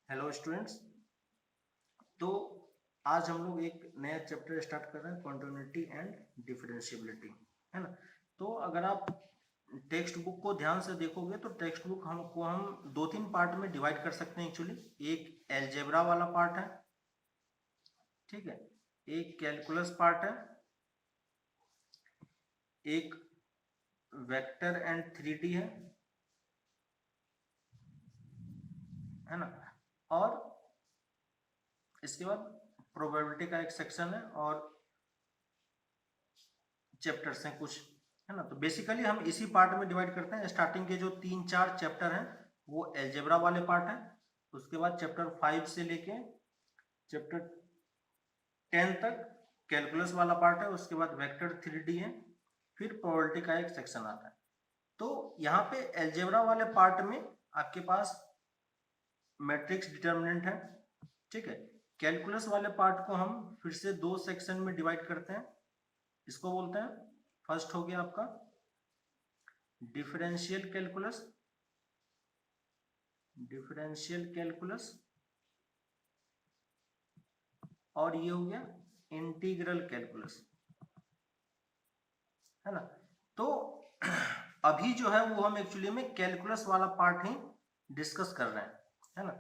Hello students. तो आज हम लोग एक नया चैप्टर स्टार्ट कर रहे हैं, कॉन्टिन्यूटी एंड डिफरेंशिएबिलिटी, है ना। तो अगर आप टेक्स्ट बुक को ध्यान से देखोगे तो टेक्स्ट बुक हम दो तीन पार्ट में डिवाइड कर सकते हैं एक्चुअली। एक एलजेब्रा वाला पार्ट है, ठीक है, एक कैलकुलस पार्ट है, एक वेक्टर एंड 3D है ना। और इसके बाद प्रोबेबिलिटी का एक सेक्शन है और चैप्टर्स हैं कुछ, है ना। तो बेसिकली हम इसी पार्ट में डिवाइड करते हैं। स्टार्टिंग के जो 3-4 चैप्टर हैं वो एलजेब्रा वाले पार्ट हैं, उसके बाद चैप्टर 5 से लेके चैप्टर 10 तक कैलकुलस वाला पार्ट है, उसके बाद वेक्टर 3D है, फिर प्रोबेबिलिटी का एक सेक्शन आता है। तो यहाँ पे एलजेब्रा वाले पार्ट में आपके पास मैट्रिक्स डिटर्मिनेंट है, ठीक है। कैलकुलस वाले पार्ट को हम फिर से दो सेक्शन में डिवाइड करते हैं। इसको बोलते हैं, फर्स्ट हो गया आपका डिफरेंशियल कैलकुलस, और ये हो गया इंटीग्रल कैलकुलस, है ना। तो अभी जो है वो हम एक्चुअली में कैलकुलस वाला पार्ट ही डिस्कस कर रहे हैं, है ना।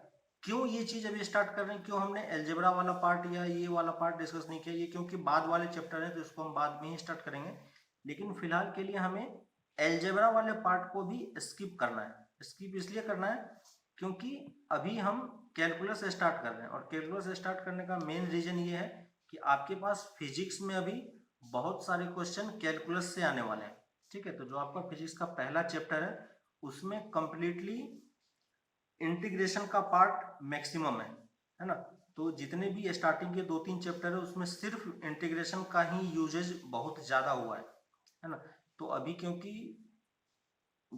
क्यों ये चीज अभी स्टार्ट कर रहे हैं, क्यों हमने एल्जेब्रा वाला पार्ट या ये वाला पार्ट डिस्कस नहीं किया, ये क्योंकि बाद वाले चैप्टर है तो इसको हम बाद में ही स्टार्ट करेंगे। लेकिन फिलहाल के लिए हमें एल्जेब्रा वाले पार्ट को भी स्किप करना है। स्किप इसलिए करना है क्योंकि अभी हम कैलकुलस स्टार्ट कर रहे हैं, और कैलकुलस स्टार्ट करने का मेन रीजन ये है कि आपके पास फिजिक्स में अभी बहुत सारे क्वेश्चन कैलकुलस से आने वाले हैं, ठीक है। तो जो आपका फिजिक्स का पहला चैप्टर है उसमें कंप्लीटली इंटीग्रेशन का पार्ट मैक्सिमम है ना। तो जितने भी स्टार्टिंग के 2-3 चैप्टर है उसमें सिर्फ इंटीग्रेशन का ही यूजेज बहुत ज्यादा हुआ है ना। तो अभी क्योंकि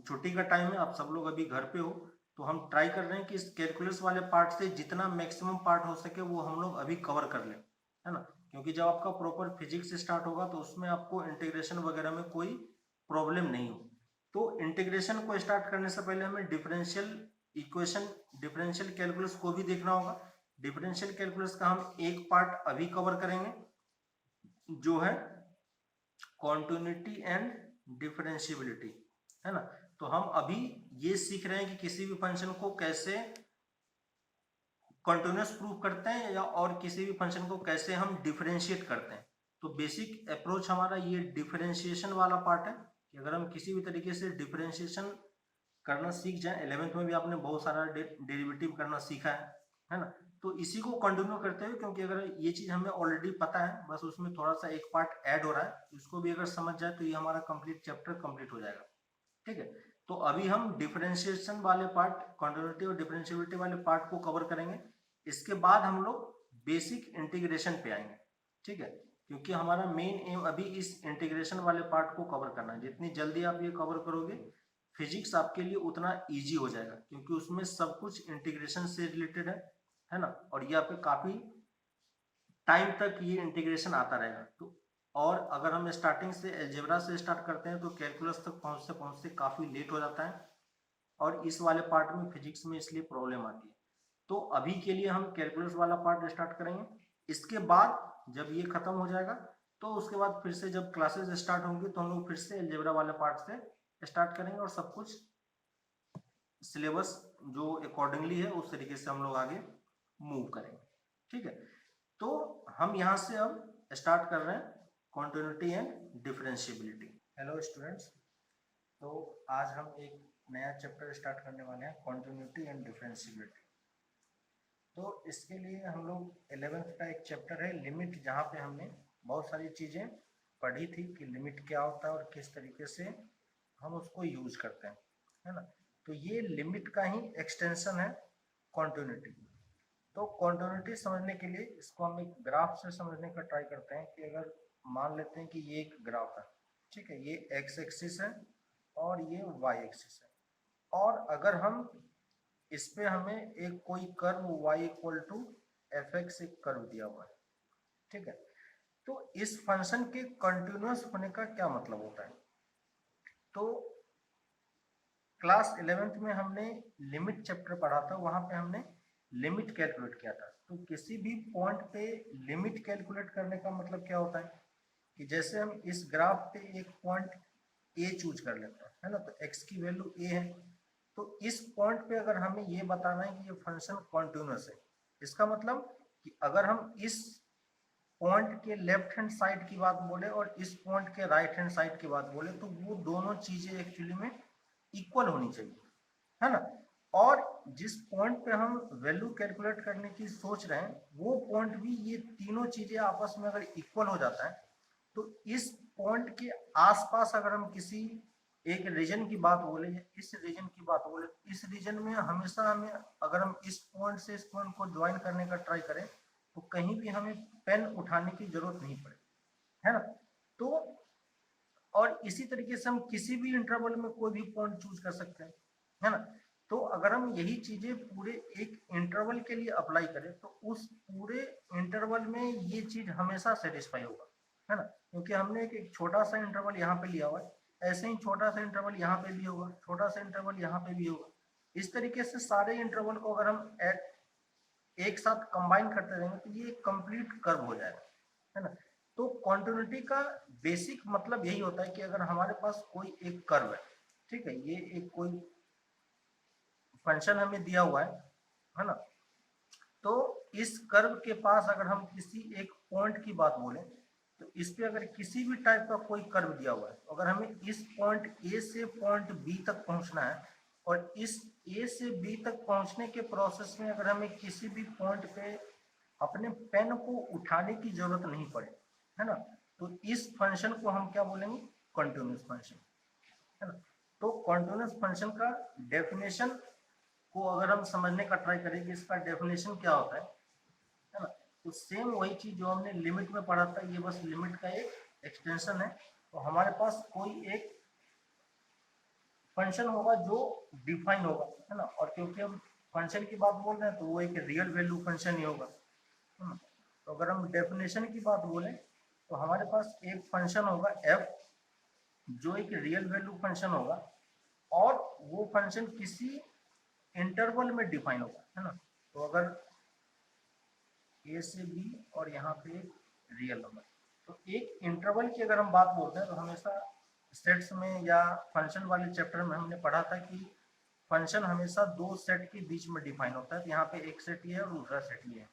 छुट्टी का टाइम है, आप सब लोग अभी घर पे हो, तो हम ट्राई कर रहे हैं कि इस कैलकुलस वाले पार्ट से जितना मैक्सिमम पार्ट हो सके वो हम लोग अभी कवर कर लें, है ना। क्योंकि जब आपका प्रॉपर फिजिक्स स्टार्ट होगा तो उसमें आपको इंटीग्रेशन वगैरह में कोई प्रॉब्लम नहीं हो। तो इंटीग्रेशन को स्टार्ट करने से पहले हमें डिफरेंशियल इक्वेशन, डिफरेंशियल कैलकुलस को भी देखना होगा। डिफरेंशियल कैलकुलस का हम एक पार्ट अभी कवर करेंगे जो है कॉन्टिन्यूटी एंड डिफरेंशिएबिलिटी, है ना। तो हम अभी ये सीख रहे हैं कि किसी भी फंक्शन को कैसे कंटिन्यूअस प्रूव करते हैं या और किसी भी फंक्शन को कैसे हम डिफरेंशिएट करते हैं। तो बेसिक अप्रोच हमारा ये डिफरेंशिएशन वाला पार्ट है कि अगर हम किसी भी तरीके से डिफरेंशिएशन करना सीख जाए, 11th में भी आपने बहुत सारा डेरिवेटिव करना सीखा है ना। तो इसी को कंटिन्यू करते हुए, क्योंकि अगर ये चीज हमें ऑलरेडी पता है, बस उसमें थोड़ा सा एक पार्ट ऐड हो रहा है, इसको भी अगर समझ जाए तो ये हमारा कंप्लीट चैप्टर कंप्लीट हो जाएगा, ठीक है। तो अभी हम डिफरेंशिएशन वाले पार्ट, कंटिन्यूटी और डिफरेंशिएबिलिटी वाले पार्ट को कवर करेंगे। इसके बाद हम लोग बेसिक इंटीग्रेशन पे आएंगे, ठीक है। क्योंकि हमारा मेन एम अभी इस इंटीग्रेशन वाले पार्ट को कवर करना है। जितनी जल्दी आप ये कवर करोगे फिजिक्स आपके लिए उतना इजी हो जाएगा, क्योंकि उसमें सब कुछ इंटीग्रेशन से रिलेटेड है ना। और ये आपके काफी टाइम तक ये इंटीग्रेशन आता रहेगा। तो और अगर हम स्टार्टिंग से अलजेब्रा से स्टार्ट करते हैं तो कैलकुलस तक पहुंचते पहुंचते काफी लेट हो जाता है, और इस वाले पार्ट में फिजिक्स में इसलिए प्रॉब्लम आती है। तो अभी के लिए हम कैलकुलस वाला पार्ट स्टार्ट करेंगे। इसके बाद जब ये खत्म हो जाएगा तो उसके बाद फिर से जब क्लासेस स्टार्ट होंगी तो हम लोग फिर से अलजेब्रा वाले पार्ट से स्टार्ट करेंगे, और सब कुछ सिलेबस जो अकॉर्डिंगली है उस तरीके से हम लोग आगे मूव करेंगे, ठीक है। तो हम यहाँ से अब स्टार्ट कर रहे हैं continuity and differentiability. Hello students, तो आज हम एक नया चैप्टर स्टार्ट करने वाले हैं, कॉन्टिन्यूटी एंड डिफरेंशिएबिलिटी। तो इसके लिए हम लोग 11th का एक चैप्टर है लिमिट, जहाँ पे हमने बहुत सारी चीज़ें पढ़ी थी कि लिमिट क्या होता है और किस तरीके से हम उसको यूज करते हैं, है ना। तो ये लिमिट का ही एक्सटेंशन है कॉन्टिन्यूटी। तो कॉन्टिन्यूटी समझने के लिए इसको हम एक ग्राफ से समझने का ट्राई करते हैं कि अगर मान लेते हैं कि ये एक ग्राफ है, ठीक है, ये एक्स एक्सिस है और ये वाई एक्सिस है, और अगर हम इस पे हमें एक कोई curve y equal to F X एक कर्व दिया हुआ है, ठीक है। तो इस फंक्शन के कंटिन्यूअस होने का क्या मतलब होता है। तो क्लास 11th में हमने लिमिट चैप्टर पढ़ा था, वहां पे हमने लिमिट कैलकुलेट किया था। तो किसी भी पॉइंट पे लिमिट कैलकुलेट करने का मतलब क्या होता है कि जैसे हम इस ग्राफ पे एक पॉइंट ए चूज कर लेते हैं, है ना, तो एक्स की वैल्यू ए है। तो इस पॉइंट पे अगर हमें ये बताना है कि ये फंक्शन कॉन्टिन्यूस है, इसका मतलब कि अगर हम इस पॉइंट के लेफ्ट हैंड साइड की बात बोले और इस पॉइंट के राइट हैंड साइड की बात बोले तो वो दोनों चीजें एक्चुअली में इक्वल होनी चाहिए, है ना। और जिस पॉइंट पे हम वैल्यू कैलकुलेट करने की सोच रहे हैं वो पॉइंट भी, ये तीनों चीजें आपस में अगर इक्वल हो जाता है तो इस पॉइंट के आसपास अगर हम किसी एक रीजन की बात बोले या इस रीजन की बात बोले, इस रीजन में हमेशा हमें, अगर हम इस पॉइंट से इस पॉइंट को ज्वाइन करने का ट्राई करें तो कहीं भी हमें पेन उठाने की जरूरत नहीं पड़े, है ना। तो और इसी तरीके से हम किसी भी इंटरवल में कोई भी पॉइंट चूज कर सकते हैं, है ना। तो अगर हम यही चीजें पूरे एक इंटरवल के लिए अप्लाई करें तो उस पूरे इंटरवल में ये चीज हमेशा सेटिस्फाई होगा, है ना, क्योंकि हमने एक छोटा सा इंटरवल यहाँ पे लिया हुआ है, ऐसे ही छोटा सा इंटरवल यहाँ पे भी होगा, छोटा सा इंटरवल यहाँ पे भी होगा। इस तरीके से सारे इंटरवल को अगर हम एक साथ कंबाइन करते रहेंगे तो ये कंप्लीट कर्व हो जाएगा, है ना। तो कॉन्टिन्यूटी का बेसिक मतलब यही होता है कि अगर हमारे पास कोई एक कर्व है, ठीक है, ये एक कोई फंक्शन हमें दिया हुआ है ना, तो इस कर्व के पास अगर हम किसी एक पॉइंट की बात बोलें तो इस पे अगर किसी भी टाइप का कोई कर्व दिया हुआ है, तो अगर हमें इस पॉइंट ए से पॉइंट बी तक पहुंचना है और इस ए से बी तक पहुंचने के प्रोसेस में अगर हमें किसी भी पॉइंट पे अपने पेन को उठाने की जरूरत नहीं पड़े, है ना, तो इस फंक्शन को हम क्या बोलेंगे, कंटिन्यूस फंक्शन, है ना। तो कंटिन्यूस फंक्शन का डेफिनेशन को अगर हम समझने का ट्राई करें कि इसका डेफिनेशन क्या होता है ना, तो सेम वही चीज जो हमने लिमिट में पढ़ा था, ये बस लिमिट का एक एक्सटेंशन है। तो हमारे पास कोई एक फंक्शन होगा जो डिफाइन होगा, है ना, और क्योंकि हम फंक्शन की बात बोल रहे हैं तो वो एक रियल वैल्यू फंक्शन ही होगा, है ना। तो अगर हम डेफिनेशन की बात बोलें तो हमारे पास एक फंक्शन होगा एफ जो एक रियल वैल्यू फंक्शन होगा और वो फंक्शन किसी इंटरवल में डिफाइन होगा, है ना। तो अगर ए से बी और यहाँ पे रियल नंबर, तो एक इंटरवल की अगर हम बात बोलते हैं तो हमेशा सेट्स में या फंक्शन वाले चैप्टर में हमने पढ़ा था कि फंक्शन हमेशा दो सेट के बीच में डिफाइन होता है। तो यहाँ पे एक सेट ये है और दूसरा सेट ये है,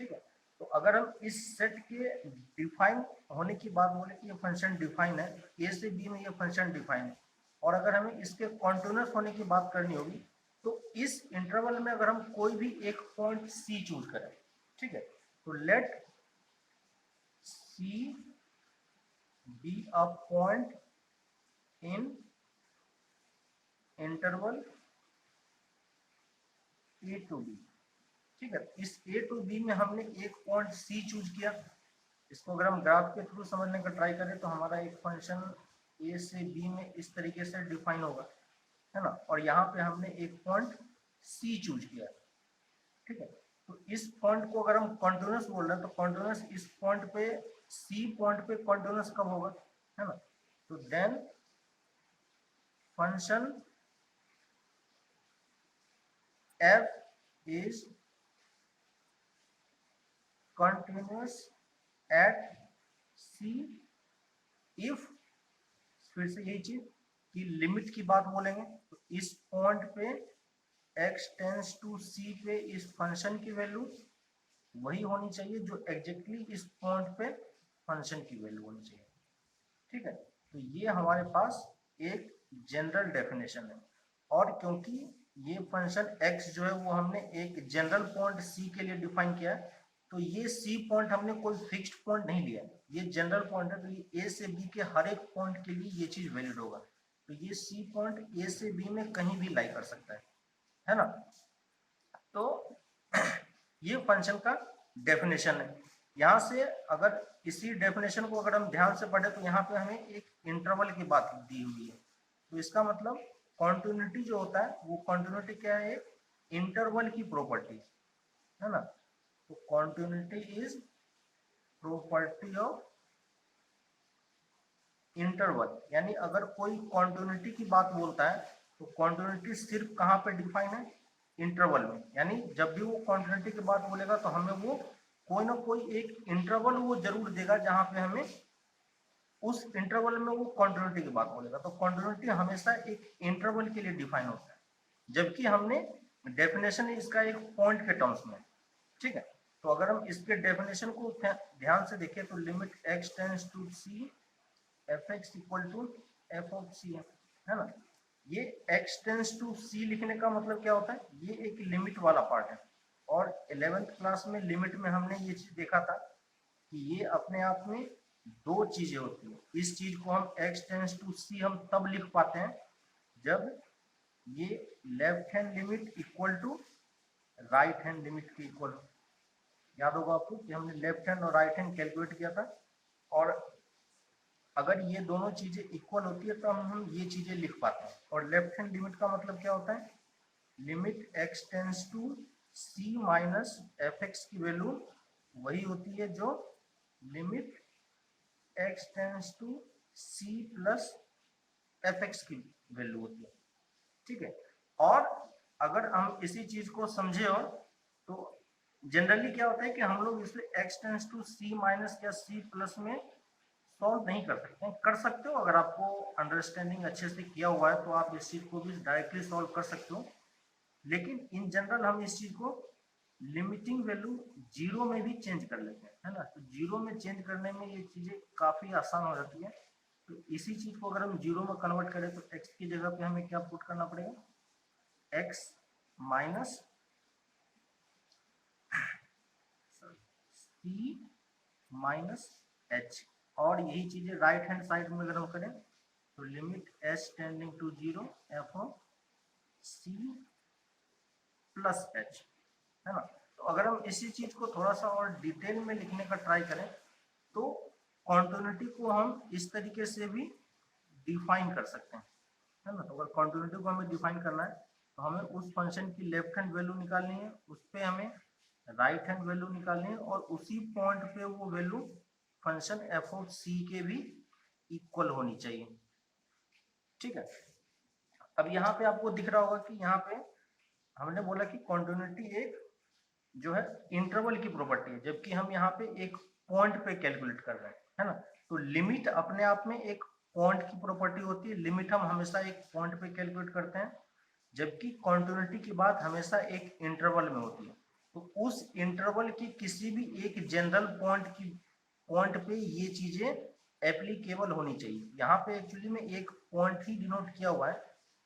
ठीक है। तो अगर हम इस सेट के डिफाइन होने की बात बोले कि ये फंक्शन डिफाइन है, ए से बी में ये फंक्शन डिफाइन है, और अगर हमें इसके कॉन्टिन्यूस होने की बात करनी होगी तो इस इंटरवल में अगर हम कोई भी एक पॉइंट सी चूज करें, ठीक है, तो let C be a point in interval A to B, ठीक है। इस ए टू बी में हमने एक पॉइंट सी चूज किया। इसको अगर हम ग्राफ के थ्रू समझने का ट्राई करें तो हमारा एक फंक्शन ए से बी में इस तरीके से डिफाइन होगा, है ना, और यहाँ पे हमने एक पॉइंट सी चूज किया, ठीक है। तो इस पॉइंट को अगर हम कॉन्टिन्यूस बोल रहे हैं तो कॉन्टिन्यूस इस पॉइंट पे, सी पॉइंट पे कॉन्टिन्यूस कब होगा, है ना। तो then function F is continuous at C if, फिर से यही चीज कि लिमिट की बात बोलेंगे तो इस पॉइंट पे x टेंस टू c पे इस फंक्शन की वैल्यू वही होनी चाहिए जो एग्जैक्टली इस पॉइंट पे फंक्शन की वैल्यू होनी चाहिए, ठीक है। तो ये हमारे पास एक जनरल डेफिनेशन है, और क्योंकि ये फंक्शन x जो है वो हमने एक जनरल पॉइंट c के लिए डिफाइन किया है, तो ये c पॉइंट हमने कोई फिक्स्ड पॉइंट नहीं लिया, ये जनरल पॉइंट है। तो ये a से b के हर एक पॉइंट के लिए ये चीज वैलिड होगा। तो ये c पॉइंट a से b में कहीं भी लाई कर सकता है ना। तो ये फंक्शन का डेफिनेशन है। यहाँ से अगर इसी डेफिनेशन को अगर हम ध्यान से पढ़े तो यहाँ पे हमें एक इंटरवल की बात दी हुई है। तो इसका मतलब कॉन्टिन्यूटी जो होता है वो कॉन्टिन्यूटी क्या है, इंटरवल की प्रॉपर्टी, है ना। तो continuity is property of interval, यानी अगर कोई कॉन्टिन्यूटी की बात बोलता है तो कॉन्टिन्यूटी सिर्फ कहाँ पे डिफाइन है, इंटरवल में, यानी जब भी वो कॉन्टिन्यूटी की बात बोलेगा तो हमें वो कोई ना कोई एक इंटरवल वो जरूर देगा जहां पे हमें उस इंटरवल में वो कॉन्टिन्यूटी की बात बोलेगा। तो कॉन्टिन्यूटी हमेशा एक इंटरवल के लिए डिफाइन होता है, जबकि हमने डेफिनेशन इसका एक पॉइंट के टर्म्स में, ठीक है। तो अगर हम इसके डेफिनेशन को ध्यान से देखें तो limit x tends to c F x equal to F of C है ना। ये x टेंड्स टू c लिखने का मतलब क्या होता है, ये एक लिमिट वाला पार्ट है। और 11th क्लास में लिमिट में हमने ये चीज देखा था कि ये अपने आप में दो चीजें होती है। इस चीज को हम x टेंड्स टू c हम तब लिख पाते हैं जब ये left hand limit equal to right hand limit के इक्वल हो। याद होगा आपको कि हमने लेफ्ट हैंड और राइट हैंड कैलकुलेट किया था, और अगर ये दोनों चीजें इक्वल होती है तो हम ये चीजें लिख पाते हैं। और लेफ्ट हैंड लिमिट का मतलब क्या होता है, limit x tends to c minus f x की वैल्यू वही होती है जो limit x tends to c plus f x की वैल्यू होती है, ठीक है। और अगर हम इसी चीज को समझे और तो जनरली क्या होता है कि हम लोग इसे x tends to c minus या c प्लस में सॉल्व नहीं कर सकते हैं। कर सकते हो अगर आपको अंडरस्टैंडिंग अच्छे से किया हुआ है तो आप इस चीज को भी डायरेक्टली सॉल्व कर सकते हो, लेकिन इन जनरल हम इस चीज को लिमिटिंग वैल्यू जीरो में भी चेंज कर लेते हैं, है ना। तो जीरो में चेंज करने में ये चीजें काफी आसान हो जाती है। तो इसी चीज को अगर हम जीरो में कन्वर्ट करें तो x की जगह पे हमें क्या पुट करना पड़ेगा, x minus c minus h। और यही चीजें राइट हैंड साइड में अगर हम करें तो limit s tending to zero f of c plus h, है ना। तो अगर हम इसी चीज को थोड़ा सा और डिटेल में लिखने का ट्राई करें तो कॉन्टिन्यूटी को हम इस तरीके से भी डिफाइन कर सकते हैं, है ना। तो अगर कॉन्टिन्यूटी को हमें डिफाइन करना है तो हमें उस फंक्शन की लेफ्ट हैंड वैल्यू निकालनी है, उस पर हमें राइट हैंड वैल्यू निकालनी है, और उसी पॉइंट पे वो वैल्यू फंक्शन एफ ऑफ सी के भी इक्वल होनी चाहिए, ठीक है। अब यहाँ पे आपको दिख रहा होगा कि यहाँ पे हमने बोला कि कॉन्टिन्यूटी एक जो है इंटरवल की प्रॉपर्टी है, जबकि हम यहाँ पे एक पॉइंट पे कैलकुलेट कर रहे हैं, है ना। तो लिमिट अपने आप में एक पॉइंट की प्रॉपर्टी होती है, लिमिट हम हमेशा एक पॉइंट पे कैलकुलेट करते हैं, जबकि कॉन्टिन्यूटी की बात हमेशा एक इंटरवल में होती है। तो उस इंटरवल की किसी भी एक जनरल पॉइंट पे ये चीजें एप्लीकेबल होनी चाहिए। यहाँ पे एक्चुअली में एक पॉइंट ही डिनोट किया हुआ है,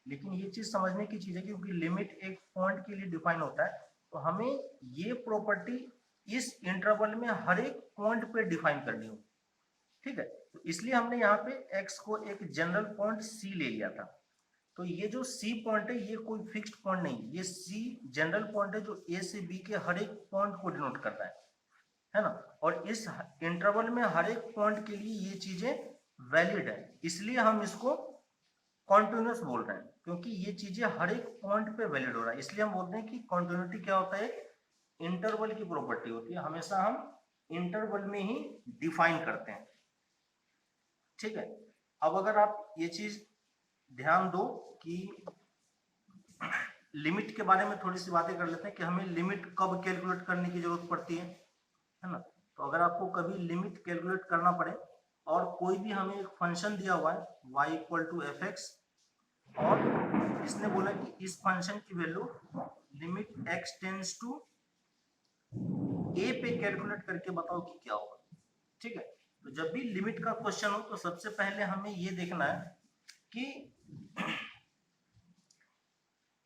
लेकिन ये चीज समझने की चीज है क्योंकि लिमिट एक पॉइंट के लिए डिफाइन होता है, तो हमें ये प्रॉपर्टी इस इंटरवल में हर एक पॉइंट पे डिफाइन करनी होगी, ठीक है। तो इसलिए हमने यहाँ पे x को एक जनरल पॉइंट c ले लिया था। तो ये जो c पॉइंट है ये कोई फिक्स्ड पॉइंट नहीं, ये c जनरल पॉइंट है जो a से b के हर एक पॉइंट को डिनोट करता है ना। और इस इंटरवल में हर एक पॉइंट के लिए ये चीजें वैलिड है, इसलिए हम इसको कॉन्टिन्यूस बोल रहे हैं, क्योंकि ये चीजें हर एक पॉइंट पे वैलिड हो रहा है। इसलिए हम बोलते हैं कि कॉन्टिन्यूटी क्या होता है, इंटरवल की प्रॉपर्टी होती है, हमेशा हम इंटरवल में ही डिफाइन करते हैं, ठीक है। अब अगर आप ये चीज ध्यान दो कि लिमिट के बारे में थोड़ी सी बातें कर लेते हैं कि हमें लिमिट कब कैलकुलेट करने की जरूरत पड़ती है ना। तो अगर आपको कभी लिमिट कैलकुलेट करना पड़े और कोई भी हमें एक फंक्शन दिया हुआ है y equal to F x, और इसने बोला कि इस फंक्शन की value limit x tends to a पे कैलकुलेट करके बताओ कि क्या होगा, ठीक है। तो जब भी लिमिट का क्वेश्चन हो तो सबसे पहले हमें ये देखना है कि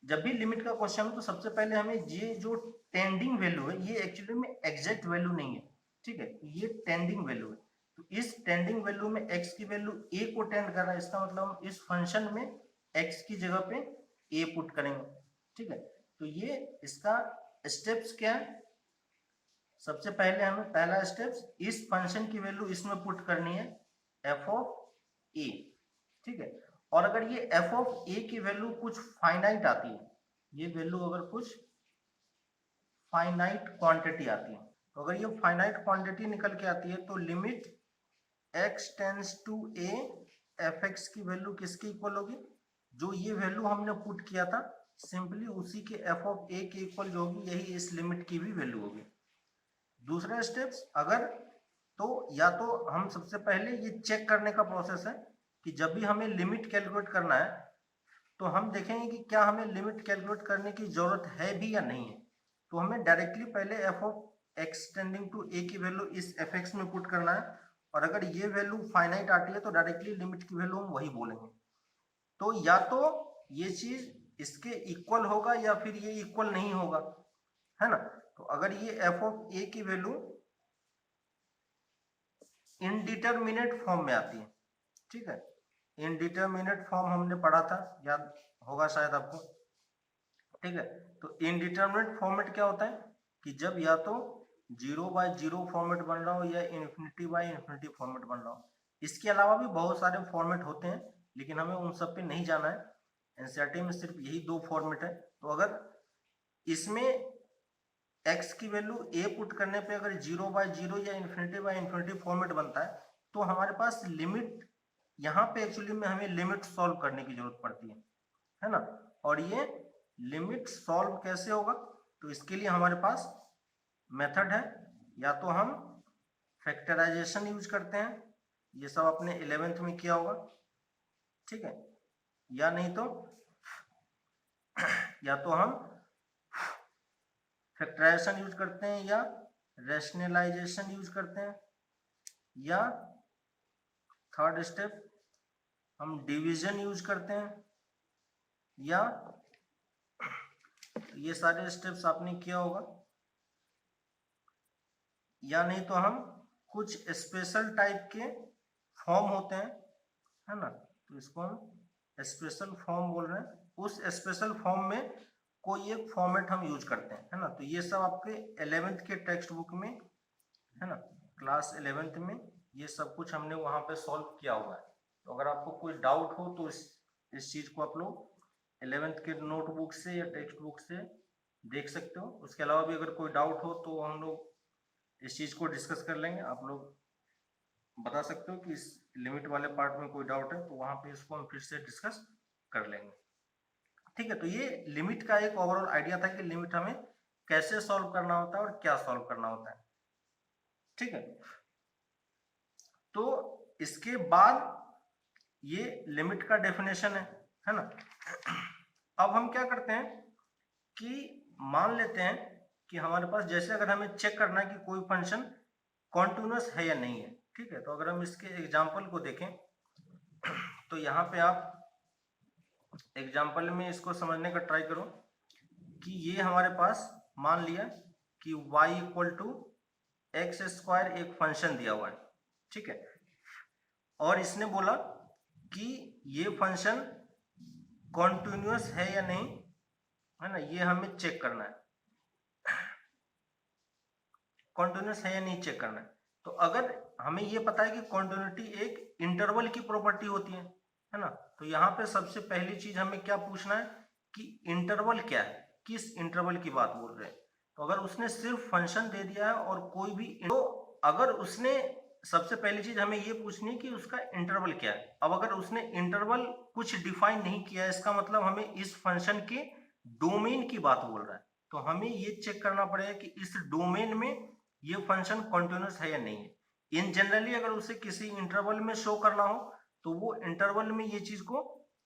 जब भी लिमिट का क्वेश्चन हो तो सबसे पहले हमें ये जो टेंडिंग वैल्यू है ये एक्चुअली में एग्जैक्ट वैल्यू नहीं है, ठीक है, ये टेंडिंग वैल्यू है। तो इस टेंडिंग वैल्यू में x की वैल्यू a को टेंड कर रहा है, इसका मतलब हम इस फंक्शन में x की जगह पे a पुट करेंगे, ठीक है। तो ये इसका स्टेप्स क्या है, सबसे पहले हमें पहला स्टेप्स इस फंक्शन की वैल्यू इसमें पुट करनी है f ऑफ a, ठीक है। और अगर ये f ऑफ a की वैल्यू कुछ फाइनाइट आती है, ये वैल्यू अगर कुछ फाइनाइट क्वांटिटी आती है, तो अगर ये फाइनाइट क्वांटिटी निकल के आती है तो limit x tends to a f x की वैल्यू किसके इक्वल होगी, जो ये वैल्यू हमने पुट किया था सिंपली उसी के एफ ऑफ ए के इक्वल जो होगी यही इस लिमिट की भी वैल्यू होगी। दूसरा स्टेप्स अगर तो या तो हम सबसे पहले ये चेक करने का प्रोसेस है कि जब भी हमें लिमिट कैलकुलेट करना है तो हम देखेंगे कि क्या हमें लिमिट कैलकुलेट करने की जरूरत है भी या नहीं है। तो हमें डायरेक्टली पहले F of X tending to A की वैल्यू इस एफ एक्स में पुट करना है, और अगर ये वैल्यू फाइनाइट आती है तो डायरेक्टली लिमिट की वैल्यू हम वही बोलेंगे। तो या तो ये चीज इसके इक्वल होगा या फिर ये इक्वल नहीं होगा, है ना। तो अगर ये एफ ऑफ ए की वैल्यू इनडिटरमिनेट फॉर्म में आती है, ठीक है, इनडिटरमिनेट फॉर्म हमने पढ़ा था, याद होगा शायद आपको, ठीक है। तो इनडिटरमिनेट फॉर्मेट क्या होता है कि जब या तो 0/0 फॉर्मेट बन रहा हो या इन्फिनिटी/इन्फिनिटी फॉर्मेट बन रहा हो। इसके अलावा भी बहुत सारे फॉर्मेट होते हैं लेकिन हमें उन सब पे नहीं जाना है, एनसीईआरटी में सिर्फ यही 2 फॉर्मेट है। तो अगर इसमें x की वैल्यू a पुट करने पे अगर 0/0 या इन्फिनिटी/इन्फिनिटी फॉर्मेट बनता है तो हमारे पास लिमिट, यहाँ पे एक्चुअली में हमें लिमिट सॉल्व करने की जरूरत पड़ती है ना। और ये लिमिट सॉल्व कैसे होगा, तो इसके लिए हमारे पास मेथड है, या तो हम फैक्टराइजेशन यूज करते हैं, ये सब आपने 11th में किया होगा, ठीक है, या नहीं तो या तो हम फैक्टराइजेशन यूज करते हैं या रैशनलाइजेशन यूज करते हैं, या थर्ड स्टेप हम डिवीजन यूज करते हैं, या ये सारे स्टेप्स आपने किया होगा, या नहीं तो हम कुछ स्पेशल टाइप के फॉर्म होते हैं, है ना, तो इसको हम स्पेशल फॉर्म बोल रहे हैं, उस स्पेशल फॉर्म में कोई एक फॉर्मेट हम यूज करते हैं, है ना। तो ये सब आपके 11th के टेक्स्ट बुक में, है ना, क्लास 11th में ये सब कुछ हमने वहां पे सॉल्व किया हुआ है। तो अगर आपको कोई डाउट हो तो इस चीज को आप लोग 11th के नोटबुक से या टेक्स्ट बुक से देख सकते हो। उसके अलावा भी अगर कोई डाउट हो तो हम लोग इस चीज को डिस्कस कर लेंगे, आप लोग बता सकते हो कि इस लिमिट वाले पार्ट में कोई डाउट है तो वहां पे इसको हम फिर से डिस्कस कर लेंगे, ठीक है। तो ये लिमिट का एक ओवरऑल आइडिया था कि लिमिट हमें कैसे सॉल्व करना होता है और क्या सॉल्व करना होता है, ठीक है। तो इसके बाद ये लिमिट का डेफिनेशन है ना। अब हम क्या करते हैं कि मान लेते हैं कि हमारे पास, जैसे अगर हमें चेक करना है कि कोई फंक्शन कॉन्टिन्यूअस है या नहीं है, ठीक है, तो अगर हम इसके एग्जांपल को देखें तो यहाँ पे आप एग्जांपल में इसको समझने का ट्राई करो कि ये हमारे पास मान लिया कि y = x² एक फंक्शन दिया हुआ है, ठीक है, और इसने बोला कि ये फंक्शन कॉन्टिन्यूअस है या नहीं, है ना, ये हमें चेक करना है, कॉन्टिन्यूअस है या नहीं चेक करना है। तो अगर हमें ये पता है कि कॉन्टिन्यूटी एक इंटरवल की प्रॉपर्टी होती है ना, तो यहाँ पे सबसे पहली चीज हमें क्या पूछना है कि इंटरवल क्या है, किस इंटरवल की बात बोल रहे हैं। तो अगर उसने सिर्फ फंक्शन दे दिया है और कोई भी, तो अगर उसने, सबसे पहली चीज हमें ये पूछनी है कि उसका इंटरवल क्या है। अब अगर उसने इंटरवल कुछ डिफाइन नहीं किया है, इसका मतलब हमें इस फंक्शन के डोमेन की बात बोल रहा है। तो हमें ये चेक करना पड़ेगा कि इस डोमेन में ये फंक्शन कॉन्टिन्यूअस है या नहीं है। इन जनरली अगर उसे किसी इंटरवल में शो करना हो तो वो इंटरवल में ये चीज को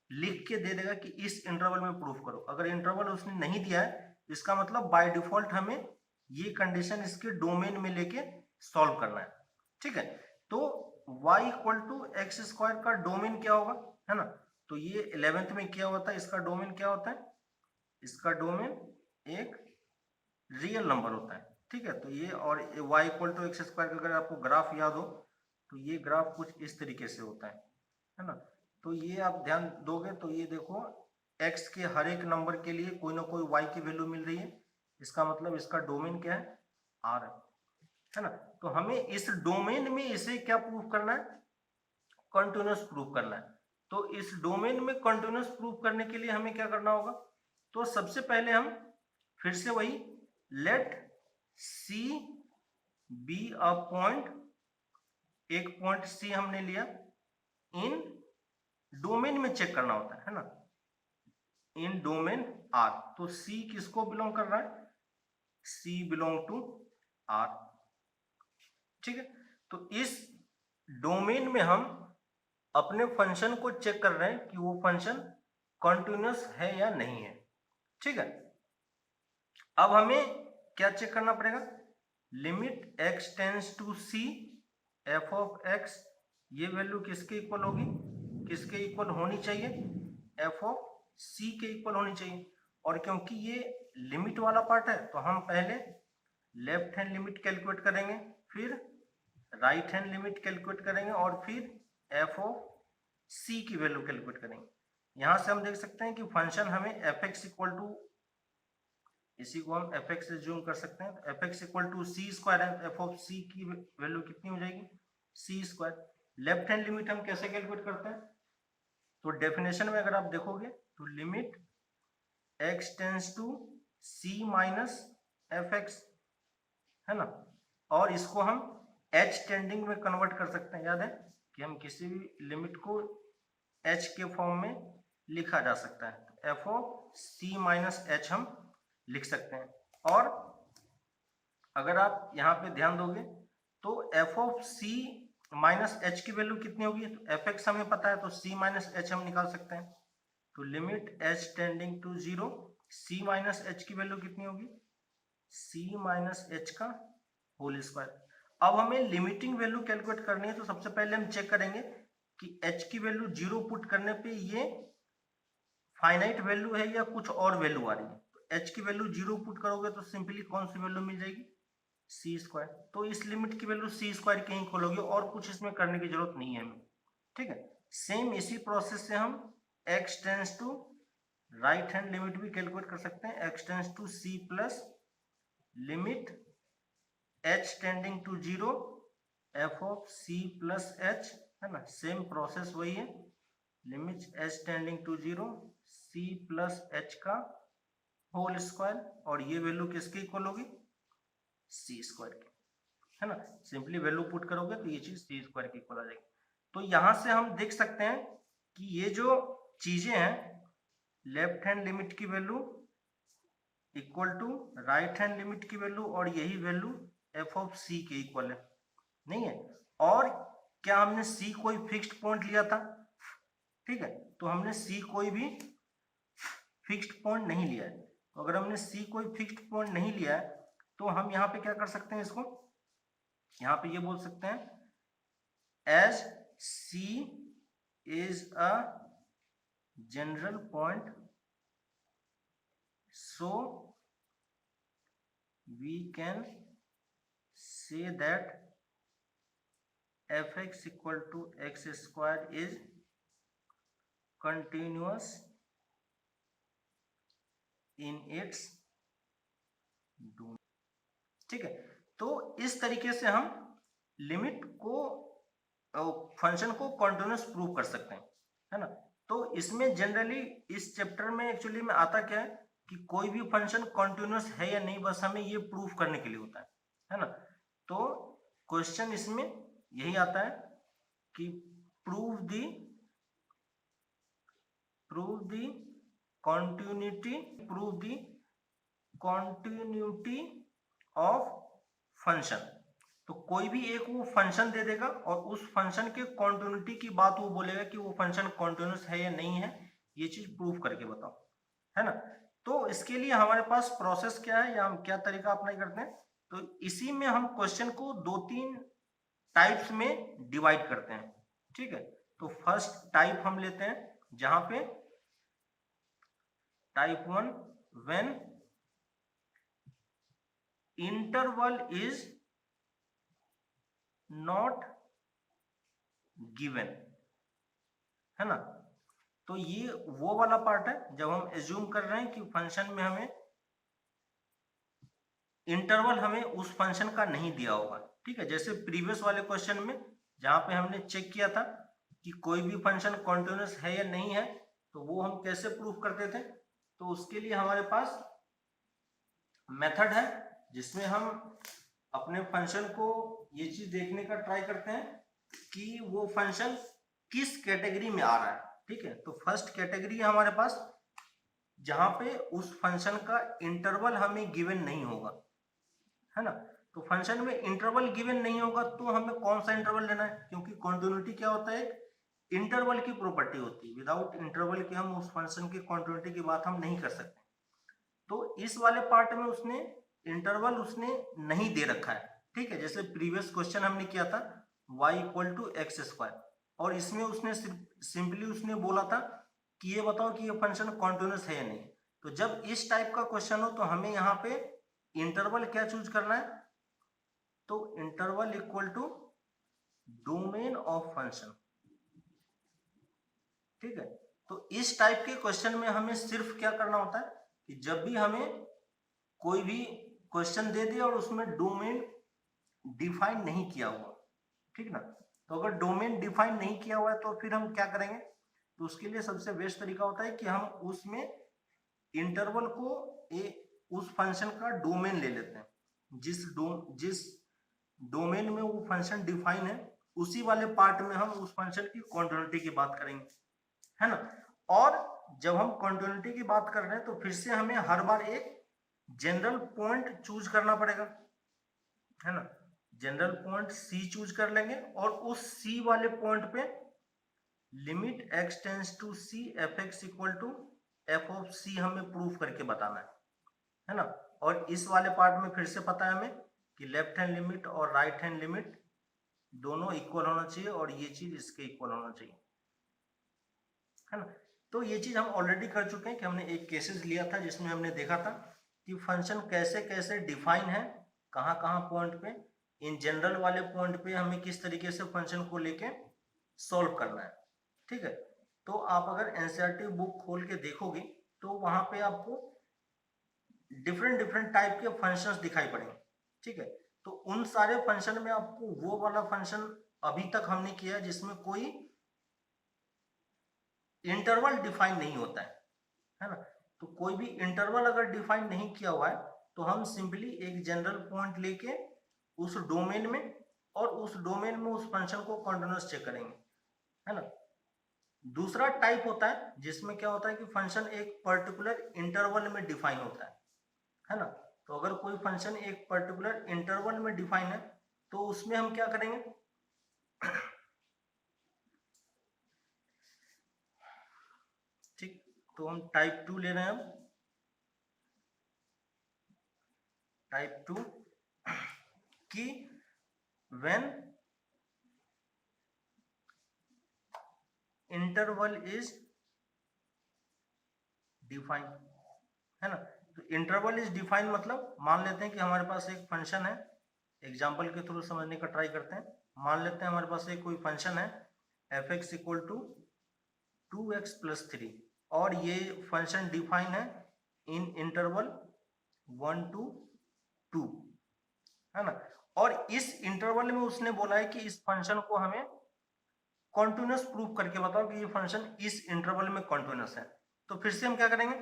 लिख के दे देगा कि इस इंटरवल में प्रूफ करो। अगर इंटरवल उसने नहीं दिया है इसका मतलब बाय डिफॉल्ट हमें ये कंडीशन इसके डोमेन में लेके सॉल्व करना है, ठीक है। तो y = x² का डोमेन क्या होगा, है ना, तो ये 11th में क्या होता है, इसका डोमेन क्या होता है, इसका डोमेन एक रियल नंबर होता है, ठीक है। तो ये, और y = x² का अगर आपको ग्राफ याद हो तो ये ग्राफ कुछ इस तरीके से होता है ना। तो ये आप ध्यान दोगे तो ये देखो x के हर एक नंबर के लिए कोई ना कोई y की वैल्यू मिल रही है, इसका मतलब इसका डोमेन क्या है, R है ना। तो हमें इस डोमेन में इसे क्या प्रूफ करना है, कंटिन्यूअस प्रूफ करना है। तो इस डोमेन में कंटिन्यूअस प्रूफ करने के लिए हमें क्या करना होगा, तो सबसे पहले हम फिर से वही let C be a point, एक पॉइंट C हमने लिया, इन डोमेन में चेक करना होता है ना। इन डोमेन आर। तो सी किसको बिलोंग कर रहा है? सी बिलोंग टू आर। ठीक है, तो इस डोमेन में हम अपने फंक्शन को चेक कर रहे हैं कि वो फंक्शन कॉन्टिन्यूअस है या नहीं है। ठीक है, अब हमें क्या चेक करना पड़ेगा? Limit x tends to c f of x, ये वैल्यू किसके इक्वल होगी? किसके इक्वल होनी चाहिए? f ऑफ c के इक्वल होनी चाहिए। और क्योंकि ये लिमिट वाला पार्ट है तो हम पहले लेफ्ट हैंड लिमिट कैलकुलेट करेंगे, फिर राइट हैंड लिमिट कैलकुलेट करेंगे और फिर f ऑफ c की वैल्यू कैलकुलेट करेंगे। यहां से हम देख सकते हैं कि फंक्शन हमें fx इक्वल टू, इसी को हम fx से जूम कर सकते हैं, तो fx equal to c square है, f ऑफ c की वैल्यू कितनी हो जाएगी? c square. Left hand limit हम कैसे कैलकुलेट करते हैं? तो डेफिनेशन में अगर आप देखोगे तो limit x tends to c minus fx है ना, और इसको हम h टेंडिंग में कन्वर्ट कर सकते हैं। याद है कि हम किसी भी लिमिट को h के फॉर्म में लिखा जा सकता है, तो f of c minus h हम लिख सकते हैं। और अगर आप यहाँ पे ध्यान दोगे तो f of c minus h की वैल्यू कितनी होगी? तो fx हमें पता है, तो c माइनस h हम निकाल सकते हैं। तो limit h tending to 0, c minus h की वैल्यू कितनी होगी? c माइनस h का होल स्क्वायर। अब हमें लिमिटिंग वैल्यू कैलकुलेट करनी है, तो सबसे पहले हम चेक करेंगे कि h की वैल्यू 0 पुट करने पे ये फाइनाइट वैल्यू है या कुछ और वैल्यू आ रही है। तो h की वैल्यू 0 पुट करोगे तो सिंपली कौन सी वैल्यू मिल जाएगी? सी स्क्वायर। तो इस लिमिट की वैल्यू सी स्क्वायर के ही खोलोगे और कुछ इसमें करने की जरूरत नहीं है हमें। ठीक है, सेम इसी प्रोसेस से हम x tends to right hand limit भी कैलकुलेट कर सकते हैं, x tends to c plus limit h tending to 0 f of c plus h, है ना, सेम प्रोसेस वही है, limit h tending to 0 c plus h का होल स्क्वायर, और ये वैल्यू किसके इक्वल होगी? सी स्क्वायर की, है ना। सिंपली वैल्यू पुट करोगे तो ये चीज सी स्क्वायर की इक्वल आ जाएगी। तो यहां से हम देख सकते हैं कि ये जो चीजें हैं, लेफ्ट हैंड लिमिट की value equal to right hand limit की वैल्यू, और यही वैल्यू एफ ऑफ सी के इक्वल है, नहीं है? और क्या हमने सी कोई फिक्स्ड पॉइंट लिया था? ठीक है, तो हमने सी कोई भी फिक्स्ड पॉइंट नहीं लिया है। तो अगर हमने सी कोई फिक्स्ड पॉइंट नहीं लिया है तो हम यहाँ पे क्या कर सकते हैं? इसको यहाँ पे ये बोल सकते हैं as c is a general point, so we can say that fx equal to x square is continuous in its domain। ठीक है, तो इस तरीके से हम लिमिट को, फंक्शन को कॉन्टिन्यूस प्रूव कर सकते हैं, है ना। तो इसमें जनरली इस चैप्टर में एक्चुअली में आता क्या है कि कोई भी फंक्शन कॉन्टिन्यूस है या नहीं, बस हमें ये प्रूव करने के लिए होता है ना। तो क्वेश्चन इसमें यही आता है कि prove the continuity of function. तो कोई भी एक वो फंक्शन दे देगा और उस फंक्शन के कॉन्टिन्यूटी की बात वो बोलेगा कि वो फंक्शन कॉन्टिन्यूस है या नहीं है, ये चीज प्रूव करके बताओ, है ना। तो इसके लिए हमारे पास प्रोसेस क्या है या हम क्या तरीका अप्लाई करते हैं? तो इसी में हम क्वेश्चन को 2-3 टाइप्स में डिवाइड करते हैं। ठीक है, तो फर्स्ट टाइप हम लेते हैं जहां पे type 1, when interval is not given, है ना। तो ये वो वाला पार्ट है जब हम एज्यूम कर रहे हैं कि फंक्शन में हमें इंटरवल हमें उस फंक्शन का नहीं दिया होगा। ठीक है, जैसे प्रीवियस वाले क्वेश्चन में जहां पे हमने चेक किया था कि कोई भी फंक्शन कॉन्टिन्यूस है या नहीं है, तो वो हम कैसे प्रूफ करते थे? तो उसके लिए हमारे पास मेथड है जिसमें हम अपने फंक्शन को ये चीज देखने का ट्राई करते हैं कि वो फंक्शन किस कैटेगरी में आ रहा है। ठीक है, तो फर्स्ट कैटेगरी है हमारे पास जहां पे उस फंक्शन का इंटरवल हमें गिवन नहीं होगा, है ना। तो फंक्शन में इंटरवल गिवन नहीं होगा तो हमें कौन सा इंटरवल लेना है, क्योंकि कॉन्टिन्यूटी क्या होता है, इंटरवल की प्रॉपर्टी होती है। विदाउट इंटरवल के हम उस फंक्शन की कॉन्टिन्यूटी की बात हम नहीं कर सकते। तो इस वाले पार्ट में उसने इंटरवल उसने नहीं दे रखा है, ठीक है। जैसे प्रीवियस क्वेश्चन हमने किया था y equal to x square, और इसमें उसने सिंपली उसने बोला था कि ये बताओ कि ये फंक्शन कॉन्टिन्यूस है या नहीं। तो जब इस टाइप का क्वेश्चन हो तो हमें यहाँ पे इंटरवल क्या चूज करना है, तो interval equal to domain of function, ठीक है। तो इस टाइप के क्वेश्चन में हमें सिर्फ क्या करना होता है कि जब भी हमें कोई भी क्वेश्चन दे दिया और उसमें डोमेन डिफाइन नहीं किया हुआ, ठीक ना। तो अगर डोमेन डिफाइन नहीं किया हुआ है तो फिर हम क्या करेंगे, तो उसके लिए सबसे बेस्ट तरीका होता है कि हम उसमें इंटरवल को उस फंक्शन का डोमेन ले लेते हैं। जिस डोमेन में वो फंक्शन डिफाइन है उसी वाले पार्ट में हम उस फंक्शन की कॉन्टिन्यूटी की बात करेंगे, है ना। और जब हम कॉन्टिन्यूटी की बात कर रहे हैं तो फिर से हमें हर बार एक जनरल पॉइंट चूज करना पड़ेगा, है ना। जनरल पॉइंट सी चूज कर लेंगे और उस सी वाले पॉइंट पे limit x tends to C F x equal to F of C हमें प्रूफ करके बताना है ना। और इस वाले पार्ट में फिर से पता है हमें कि लेफ्ट हैंड लिमिट और राइट हैंड लिमिट दोनों इक्वल होना चाहिए और ये चीज इसके इक्वल होना चाहिए, है ना। तो ये चीज हम ऑलरेडी कर चुके हैं कि हमने एक केसेस लिया था जिसमें हमने देखा था कि फंक्शन कैसे कैसे डिफाइन है, कहाँ कहाँ पॉइंट पे, इन जनरल वाले पॉइंट पे हमें किस तरीके से फंक्शन को लेके सॉल्व करना है, ठीक है। तो आप अगर एनसीईआरटी बुक खोल के देखोगे तो वहां पे आपको डिफरेंट डिफरेंट टाइप के फंक्शंस दिखाई पड़ेंगे, ठीक है। तो उन सारे फंक्शन में आपको वो वाला फंक्शन अभी तक हमने किया है जिसमें कोई इंटरवल डिफाइन नहीं होता है ना। तो कोई भी इंटरवल अगर डिफाइन नहीं किया हुआ है तो हम सिंपली एक जनरल पॉइंट लेके उस डोमेन में और उस डोमेन में उस फंक्शन को कॉन्टिन्यूअस चेक करेंगे, है ना। दूसरा टाइप होता है जिसमें क्या होता है कि फंक्शन एक पर्टिकुलर इंटरवल में डिफाइन होता है ना। तो अगर कोई फंक्शन एक पर्टिकुलर इंटरवल में डिफाइन है तो उसमें हम क्या करेंगे, ठीक। तो हम टाइप 2 ले रहे हैं, हम टाइप 2 कि व्हेन इंटरवल इज डिफाइन, है ना। तो इंटरवल इज डिफाइन मतलब मान लेते हैं कि हमारे पास एक फंक्शन है, एग्जाम्पल के थ्रू समझने का ट्राई करते हैं। मान लेते हैं हमारे पास एक कोई फंक्शन है f x equal to 2x plus 3 और ये फंक्शन डिफाइन है इन इंटरवल 1 to 2, है ना। और इस इंटरवल में उसने बोला है कि इस फंक्शन को हमें कॉन्टिन्यूअस प्रूफ करके बताओ कि ये फंक्शन इस इंटरवल में कॉन्टिन्यूअस है। तो फिर से हम क्या करेंगे,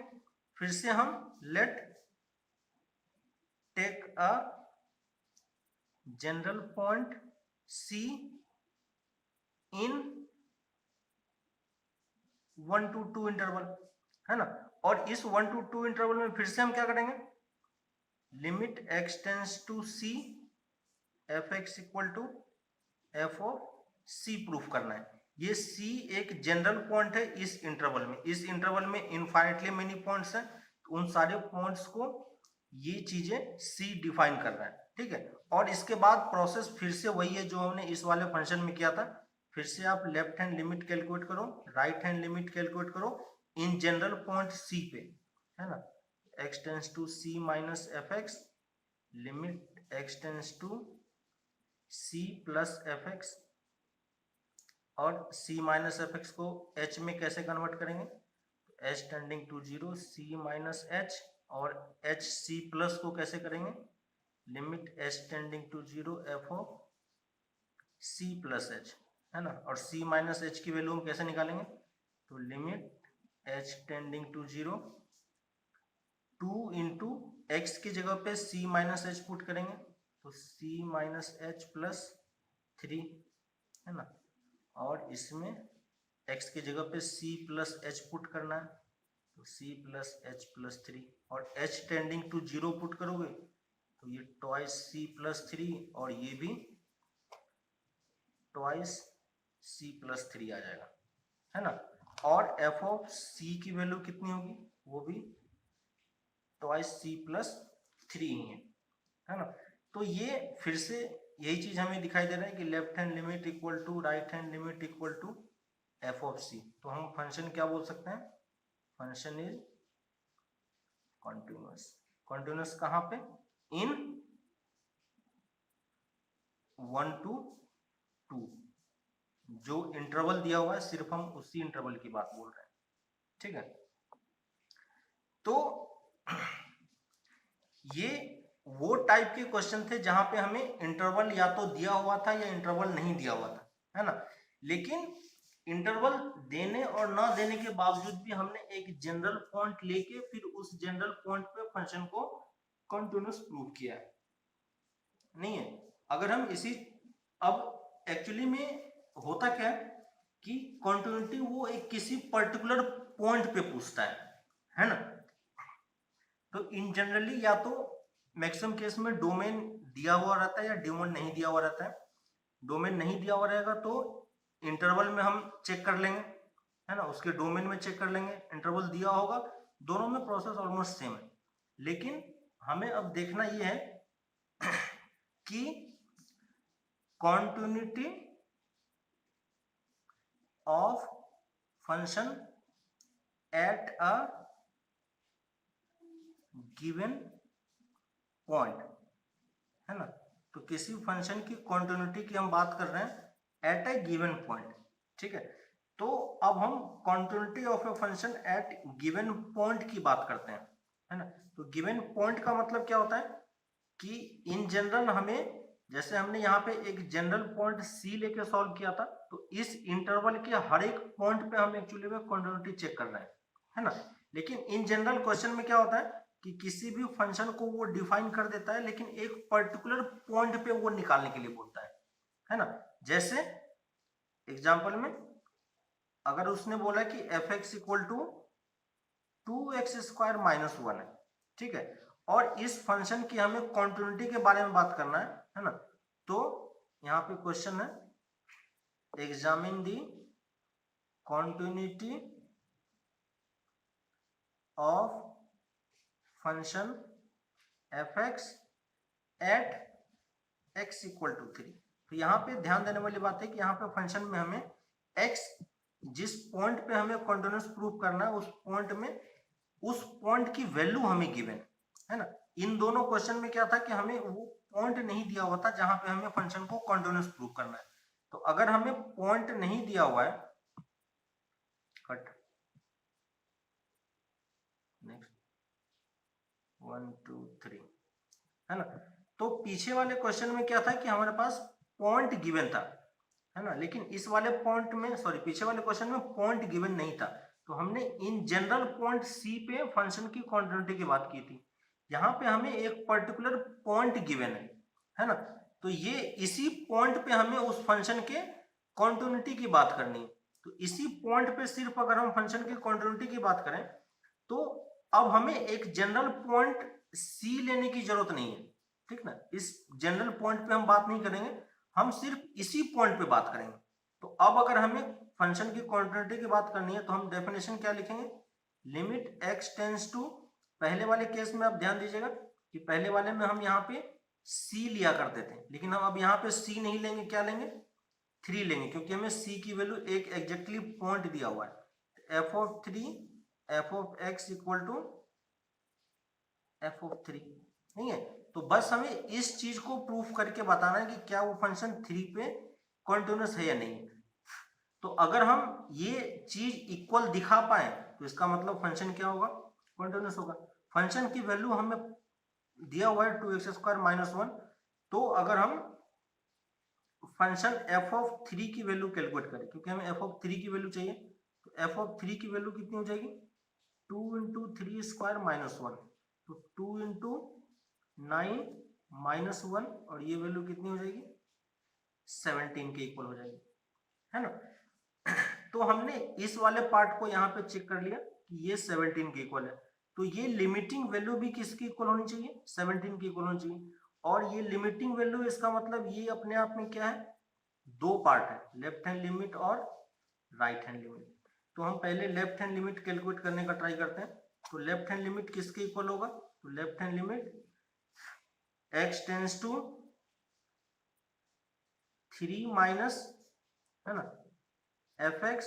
फिर से हम let take a general point c in 1 to 2 interval, है ना। और इस 1 to 2 इंटरवल में फिर से हम क्या करेंगे, limit x tends to C F x equal to F of c proof करना है। ये सी एक जनरल पॉइंट है इस इंटरवल में, इस इंटरवल में इनफाइनेटली मेनी पॉइंट्स हैं, तो उन सारे पॉइंट्स को ये चीजें सी डिफाइन कर रहा है, ठीक है। और इसके बाद प्रोसेस फिर से वही है जो हमने इस वाले फंक्शन में किया था। फिर से आप लेफ्ट हैंड लिमिट कैलकुलेट करो, राइट हैंड लिमिट कैलकुलेट करो इन जनरल पॉइंट सी पे, है ना। X tends to c minus f x, limit x tends to c plus f x, और c माइनस एफ एक्स को h में कैसे convert करेंगे, h tending to 0 c minus h, और h c plus को कैसे करेंगे, limit h tending to 0 f of c plus H, है ना। और c माइनस एच की वैल्यू हम कैसे निकालेंगे, तो limit h tending to 0 2 into x की जगह पे c माइनस एच पुट करेंगे तो c माइनस एच प्लस 3, है ना। और इसमें x की जगह पे c प्लस एच पुट करना है तो c प्लस एच प्लस 3 और h टेंडिंग टू 0 पुट करोगे तो ये ट्वाइस c प्लस 3 और ये भी ट्वाइस c प्लस 3 आ जाएगा, है ना। और f ऑफ c की वैल्यू कितनी होगी, वो भी ट्वाइस c प्लस 3 ही है ना। तो ये फिर से यही चीज हमें दिखाई दे रहा है कि left hand limit equal to right hand limit equal to F of C. तो हम फंक्शन क्या बोल सकते हैं, फंक्शन इज कॉन्टिन्यूअस। कॉन्टिन्यूअस कहाँ पे, इन 1 to 2, जो इंटरवल दिया हुआ है सिर्फ हम उसी इंटरवल की बात बोल रहे हैं, ठीक है। तो ये वो टाइप के क्वेश्चन थे जहां पे हमें इंटरवल या तो दिया हुआ था या इंटरवल नहीं दिया हुआ था, है ना। लेकिन इंटरवल देने और ना देने के बावजूद भी हमने एक जनरल पॉइंट लेके फिर उस जनरल पॉइंट पे फंक्शन को कॉन्टिन्यूअस प्रूव किया है, नहीं है। अगर हम इसी, अब एक्चुअली में होता क्या है कि कॉन्टिन्यूटी वो एक किसी पर्टिकुलर पॉइंट पे पूछता है ना। तो इन जनरली या तो मैक्सिमम केस में डोमेन दिया हुआ रहता है या डोमेन नहीं दिया हुआ रहता है। डोमेन नहीं दिया हुआ रहेगा तो इंटरवल में हम चेक कर लेंगे, है ना, उसके डोमेन में चेक कर लेंगे। इंटरवल दिया होगा, दोनों में प्रोसेस ऑलमोस्ट सेम है। लेकिन हमें अब देखना यह है कि continuity of function at a given point, है ना। तो किसी फंक्शन की कॉन्टिन्यूटी की हम बात कर रहे हैं एट ए गिवन पॉइंट, ठीक है। तो अब हम continuity of a function at given point की बात करते हैं, है ना। तो गिवन पॉइंट का मतलब क्या होता है कि इन जनरल हमें, जैसे हमने यहाँ पे एक जनरल पॉइंट सी लेके सॉल्व किया था, तो इस इंटरवल के हर एक पॉइंट पे हम एक्चुअली में कॉन्टिन्यूटी चेक कर रहे हैं, है ना। लेकिन इन जनरल क्वेश्चन में क्या होता है कि किसी भी फंक्शन को वो डिफाइन कर देता है लेकिन एक पर्टिकुलर पॉइंट पे वो निकालने के लिए बोलता है ना। जैसे एग्जांपल में अगर उसने बोला कि F x equal to 2x² - 1 है, ठीक है, और इस फंक्शन की हमें कॉन्टिन्यूटी के बारे में बात करना है ना। तो यहाँ पे क्वेश्चन है, examine the continuity of function f x at x equal to 3। तो यहाँ पे ध्यान देने वाली बात है कि यहाँ पे फंक्शन में हमें x, जिस पॉइंट पे हमें कॉन्टिन्यूअस प्रूव करना है, उस पॉइंट में उस पॉइंट की वैल्यू हमें गिवन है ना। इन दोनों क्वेश्चन में क्या था कि हमें वो पॉइंट नहीं दिया हुआ था जहां पे हमें फंक्शन को कॉन्टिन्यूअस प्रूव करना है। तो अगर हमें पॉइंट नहीं दिया हुआ है, कट नेक्स्ट 1 2 3, है ना। तो पीछे वाले क्वेश्चन में क्या था कि हमारे पास पॉइंट गिवन था, है ना। लेकिन इस वाले पॉइंट में, सॉरी, पीछे वाले क्वेश्चन में पॉइंट गिवन नहीं था। तो हमने इन जनरल पॉइंट सी पे फंक्शन की कॉन्टिन्यूटी की बात की थी। यहाँ पे हमें एक पर्टिकुलर पॉइंट गिवन है ना। तो ये इसी पॉइंट पे हमें उस फंक्शन के कॉन्टिन्यूटी की बात करनी है। तो इसी पॉइंट पे सिर्फ अगर हम फंक्शन की कॉन्टिन्यूटी की बात करें तो अब हमें एक जनरल पॉइंट सी लेने की जरूरत नहीं है, ठीक ना। इस जनरल पॉइंट पे हम बात नहीं करेंगे, हम सिर्फ इसी पॉइंट पे बात करेंगे। तो अब अगर हमें फंक्शन की कॉन्टिन्यूटी की बात करनी है तो हम डेफिनेशन क्या लिखेंगे, लिमिट x टेंड्स टू, पहले वाले केस में आप ध्यान दीजिएगा कि पहले वाले में हम यहाँ पे c लिया करते थे, लेकिन हम अब यहाँ पे c नहीं लेंगे, क्या लेंगे, 3 लेंगे, क्योंकि हमें c की वैल्यू एक एग्जैक्टली पॉइंट दिया हुआ है। f of 3 f of x equal to f of 3, नहीं है। तो बस हमें इस चीज को प्रूफ करके बताना है कि क्या वो फंक्शन 3 पे कॉन्टिन्यूअस है या नहीं। तो अगर हम ये चीज इक्वल दिखा पाए तो इसका मतलब फंक्शन क्या होगा, कॉन्टिन्यूअस होगा। फंक्शन की वैल्यू हमें दिया हुआ है 2x² - 1। तो अगर हम फंक्शन f ऑफ 3 की वैल्यू कैलकुलेट करें, क्योंकि हमें f ऑफ 3 की वैल्यू चाहिए, तो f ऑफ 3 की वैल्यू कितनी हो जाएगी, 2 × 3² - 1, तो 2 × 9 - 1, और ये वैल्यू कितनी हो जाएगी, 17 के इक्वल हो जाएगी, है ना। तो हमने इस वाले पार्ट को यहाँ पे चेक कर लिया कि ये 17 के इक्वल है, तो ये लिमिटिंग वैल्यू भी किसकी इक्वल होनी चाहिए, 17 की इक्वल होनी चाहिए। और ये लिमिटिंग वैल्यू, इसका मतलब ये अपने आप में क्या है, दो पार्ट है, लेफ्ट हैंड लिमिट और राइट हैंड लिमिट। तो हम पहले लेफ्ट हैंड लिमिट कैलकुलेट करने का ट्राई करते हैं। तो लेफ्ट हैंड लिमिट किसके इक्वल होगा, तो left hand limit x tends to 3 minus, है ना, fx,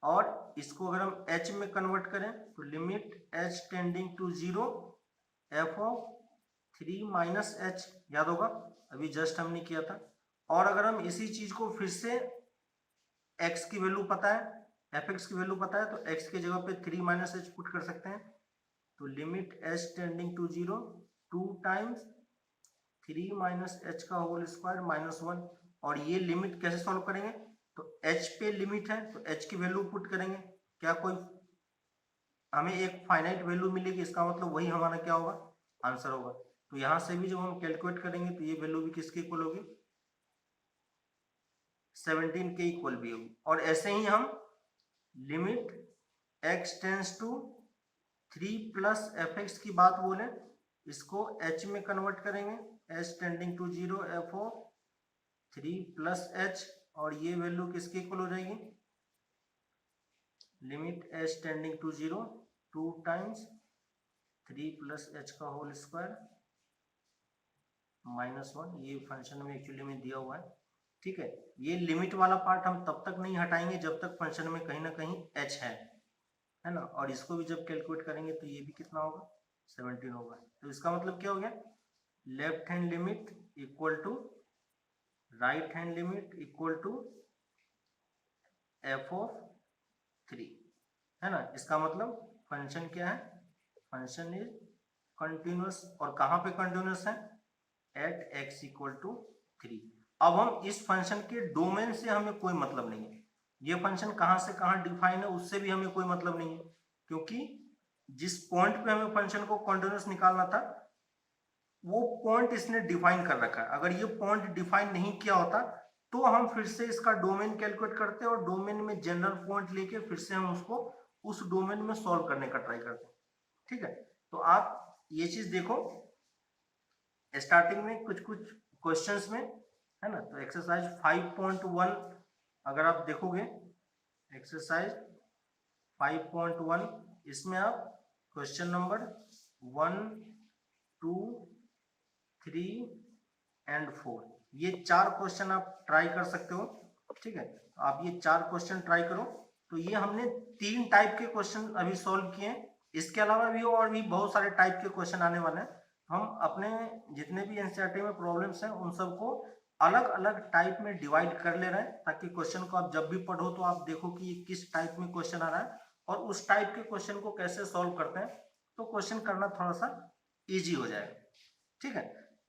और इसको अगर हम h में कन्वर्ट करें तो limit h tending to 0 f of 3 minus h, याद होगा अभी जस्ट हमने किया था। और अगर हम इसी चीज को फिर से x की वैल्यू पता है, fx की वैल्यू पता है, तो x की जगह पे 3 माइनस h पुट कर सकते हैं। तो limit h tending to 0 2 times 3 minus h का होल स्क्वायर माइनस 1। और ये लिमिट कैसे सॉल्व करेंगे, तो h पे लिमिट है तो h की वैल्यू पुट करेंगे, क्या कोई हमें एक फाइनाइट वैल्यू मिलेगी, इसका मतलब वही हमारा क्या होगा, आंसर होगा। तो यहां से भी जब हम कैलकुलेट करेंगे तो ये वैल्यू भी किसके इक्वल होगी, 17 के इक्वल भी होगी। और ऐसे ही हम limit x tends to 3 plus fx की बात बोले, इसको h में कन्वर्ट करेंगे, h tending to 0 f of 3 plus h, और ये वैल्यू किसके इक्वल हो जाएगी, limit h tending to 0 2 times 3 plus h का होल स्क्वायर माइनस 1। ये फंक्शन में एक्चुअली में दिया हुआ है, ठीक है। ये लिमिट वाला पार्ट हम तब तक नहीं हटाएंगे जब तक फंक्शन में कहीं ना कहीं h है ना। और इसको भी जब कैलकुलेट करेंगे तो ये भी कितना होगा, 17 होगा। तो इसका मतलब क्या हो गया, left hand limit equal to right hand limit equal to f of 3, है ना। इसका मतलब फंक्शन क्या है, फंक्शन इज कंटिन्यूअस। और कहां पे कंटिन्यूअस है, एट x इक्वल टू 3। अब हम इस फंक्शन के डोमेन से हमें कोई मतलब नहीं है, ये फंक्शन कहां से कहां डिफाइन है उससे भी हमें कोई मतलब नहीं है, क्योंकि जिस पॉइंट पे हमें फंक्शन को कंटिन्यूअस निकालना था वो पॉइंट इसने डिफाइन कर रखा है। अगर ये पॉइंट डिफाइन नहीं किया होता तो हम फिर से इसका डोमेन कैलकुलेट करते और डोमेन में जनरल पॉइंट लेके फिर से हम उसको उस डोमेन में सॉल्व करने का ट्राई करते हैं, ठीक है। तो आप ये चीज देखो, स्टार्टिंग में कुछ कुछ क्वेश्चंस में, है ना। तो एक्सरसाइज 5.1 अगर आप देखोगे, एक्सरसाइज 5.1, इसमें आप क्वेश्चन नंबर 1 2 3 एंड 4 ये 4 क्वेश्चन आप ट्राई कर सकते हो, ठीक है। आप ये 4 क्वेश्चन ट्राई करो। तो ये हमने 3 टाइप के क्वेश्चन अभी सॉल्व किए हैं, इसके अलावा भी और भी बहुत सारे टाइप के क्वेश्चन आने वाले हैं। हम अपने जितने भी एनसीईआरटी में प्रॉब्लम्स हैं उन सबको अलग अलग टाइप में डिवाइड कर ले रहे हैं, ताकि क्वेश्चन को आप जब भी पढ़ो तो आप देखो कि ये किस टाइप में क्वेश्चन आ रहा है और उस टाइप के क्वेश्चन को कैसे सॉल्व करते हैं, तो क्वेश्चन करना थोड़ा सा इजी हो जाएगा, ठीक है।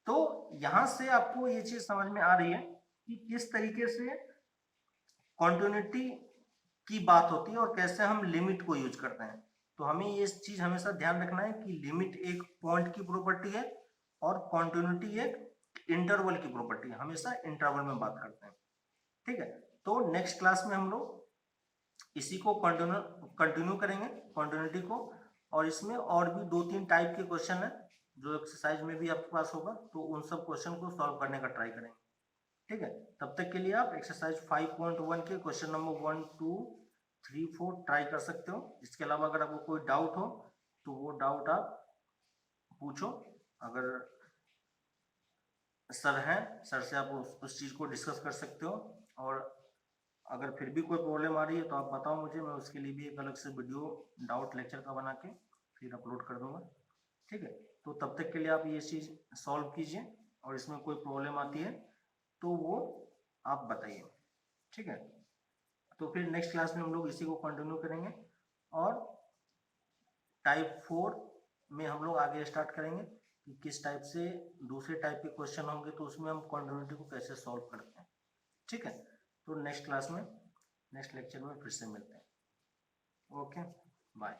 तो यहां से आपको ये चीज समझ में आ रही है कि किस तरीके से कॉन्टिन्यूटी की बात होती है और कैसे हम लिमिट को यूज करते हैं। तो हमें ये चीज हमेशा ध्यान रखना है कि लिमिट एक पॉइंट की प्रॉपर्टी है और कॉन्टिन्यूटी एक इंटरवल की प्रॉपर्टी है, हमेशा इंटरवल में बात करते हैं, ठीक है। तो नेक्स्ट क्लास में हम लोग इसी को कंटिन्यू करेंगे, कॉन्टिन्यूटी को। और इसमें और भी 2-3 टाइप के क्वेश्चन है जो एक्सरसाइज में भी आपके पास होगा, तो उन सब क्वेश्चन को सॉल्व करने का ट्राई करेंगे, ठीक है। तब तक के लिए आप एक्सरसाइज 5.1 के क्वेश्चन नंबर 1 2 3 4 ट्राई कर सकते हो। इसके अलावा अगर आपको कोई डाउट हो तो वो डाउट आप पूछो, अगर सर हैं, सर से आप उस चीज को डिस्कस कर सकते हो। और अगर फिर भी कोई प्रॉब्लम आ रही है तो आप बताओ मुझे, मैं उसके लिए भी एक अलग से वीडियो डाउट लेक्चर का बना के फिर अपलोड कर दूंगा, ठीक है। तो तब तक के लिए आप ये चीज सॉल्व कीजिए और इसमें कोई प्रॉब्लम आती है तो वो आप बताइए, ठीक है। तो फिर नेक्स्ट क्लास में हम लोग इसी को कंटिन्यू करेंगे और टाइप 4 में हम लोग आगे स्टार्ट करेंगे कि किस टाइप से दूसरे टाइप के क्वेश्चन होंगे तो उसमें हम कॉन्टिन्यूटी को कैसे सॉल्व करते हैं, ठीक है। तो नेक्स्ट क्लास में नेक्स्ट लेक्चर में फिर से मिलते हैं, ओके बाय।